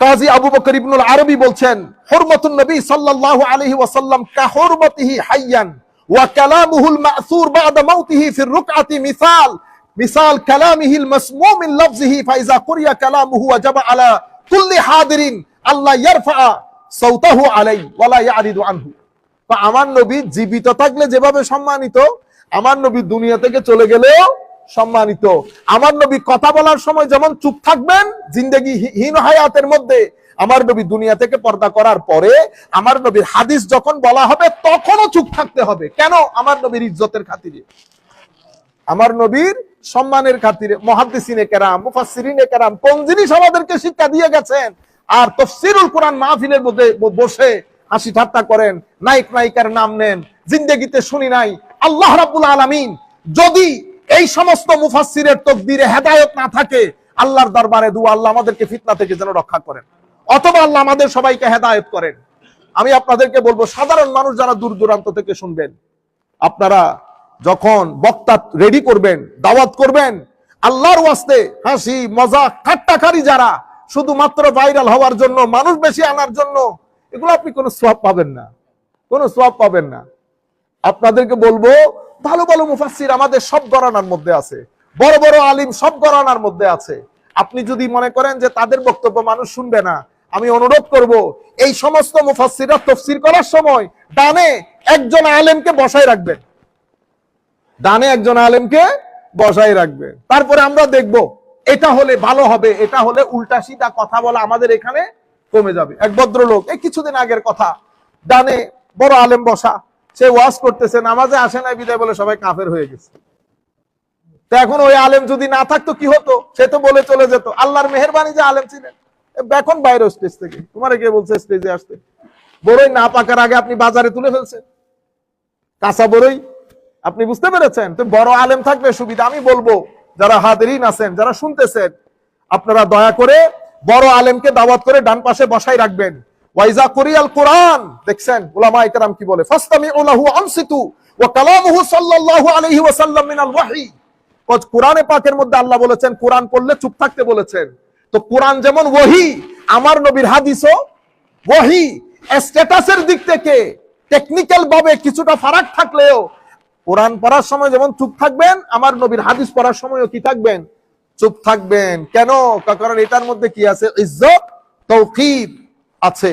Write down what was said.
কাজী আবু বকর ইবনুল আরবি বলছেন, হুরমাতুন নবী সাল্লাল্লাহু আলাইহি ওয়াসাল্লাম কা হুরমাতিহি হাইয়ান ওয়া কালামুহুল মা'সুর বা'দা মাউতিহি ফির রুকআতি মিসাল কালামিহিল মাসমুম মিন লাফজিহি ফাইজা কুরিয়া কালামুহু ওয়াজাবা আলা কুল্লি হাদিরিন আল্লাহ ইয়ারফা সাওতাহু আলাইহি ওয়া লা ইয়ারিদু আনহু। তো আমার নবী জীবিত থাকলে যেভাবে সম্মানিত, আমার নবী দুনিয়া থেকে চলে গেলেও সম্মানিত। আমার নবী কথা বলার সময় যেমন চুপ থাকবেন জিন্দেগি হীন হায়াতের মধ্যে, আমার নবী দুনিয়া থেকে পর্দা করার পরে আমার নবীর হাদিস যখন বলা হবে তখনও চুপ থাকতে হবে। কেন? আমার নবীর ইজ্জতের খাতিরে, আমার নবীর সম্মানের খাতিরে। মুহাদ্দিসিনে কেরাম, মুফাসসিরিনে কেরাম কোন জিনিস আমাদেরকে শিক্ষা দিয়ে গেছেন। আর তাফসীরুল কোরআন মাহফিলের মধ্যে বসে হাসি ঠাট্টা করেন, নায়ক নায়িকার নাম নেন, জিন্দেগিতে শুনি নাই। আল্লাহ রাব্বুল আলামিন যদি এই সমস্ত মুফাসসিরের তাকদীরে হেদায়েত না থাকে, আল্লাহর দরবারে দুআ, আল্লাহ আমাদেরকে ফিতনা থেকে যেন রক্ষা করেন, অথবা আল্লাহ আমাদের সবাইকে হেদায়েত করেন। আমি আপনাদেরকে বলবো, সাধারণ মানুষ যারা দূর দূরান্ত থেকে শুনবেন, আপনারা যখন বক্তা রেডি করবেন, দাওয়াত করবেন, আল্লাহর ওয়াস্তে হাসি মজাক ঠাট্টাখারি যারা শুধুমাত্র ভাইরাল হওয়ার জন্য, মানুষ বেশি আনার জন্য, এগুলো আপনি কোনো সওয়াব পাবেন না, কোনো সওয়াব পাবেন না। আপনাদেরকে বলবো, ভালো ভালো মুফাসসির আমাদের সব ঘরানার মধ্যে আছে, বড় বড় আলিম সব ঘরানার মধ্যে আছে। আপনি যদি মনে করেন যে তাদের বক্তব্য মানুষ শুনবে না, আমি অনুরোধ করব এই সমস্ত মুফাসসিররা তাফসীর করার সময় ডানে একজন আলেমকে বসায় রাখবেন, ডানে একজন আলেমকে বসায় রাখবেন। তারপরে আমরা দেখব এটা হলে ভালো হবে, এটা হলে উল্টা সিধা কথা বলা আমাদের এখানে কমে যাবে। এক ভদ্রলোক, এই কিছুদিন আগের কথা, ডানে বড় আলেম বসা, সে ওয়াজ করতেছে, নামাজে আসে না বিদায় বলে সবাই কাফের হয়ে গেছে। তো এখন ওই আলেম যদি না থাকতো কি হতো? সে তো বলে চলে যেত। আল্লাহর মেহেরবানি যে আলেম ছিলেন, এখন বাইরে স্টেজ থেকে তোমারে কে বলছে স্টেজে আসতে? বড়ই না পাকার আগে আপনি বাজারে তুলে ফেলছেন, কাঁচা বড়ই। আপনি বুঝতে পেরেছেন? তো বড় আলেম থাকবে সুবিধা। আমি বলবো যারা হাদিরিন আছেন, যারা শুনতেছেন, আপনারা দয়া করে বড় আলেমকে দাওয়াত করে ডান পাশে বসাই রাখবেন। ওয়াইজা কুরিয়াল কোরআন, দেখছেন উলামায়ে কেরাম কি বলে, ফাসতামিউ লাহু আনসিতু ওয়া কালামুহু সাল্লাল্লাহু আলাইহি ওয়াসাল্লাম মিনাল ওয়াহী। কোরআনে পাকের মধ্যে আল্লাহ বলেছেন কোরআন পড়লে চুপ থাকতে বলেছেন। তো কোরআন যেমন ওহী, আমার নবীর হাদিসও ওহী। স্ট্যাটাসের দিক থেকে টেকনিক্যাল ভাবে কিছুটা ফারাক থাকলেও কোরআন পড়ার সময় যেমন চুপ থাকবেন, আমার নবীর হাদিস পড়ার সময়ও কি থাকবেন? চুপ থাকবেন। কেন? কারণ এটার মধ্যে কি আছে? ইজ্জত, তাওকীর আছে।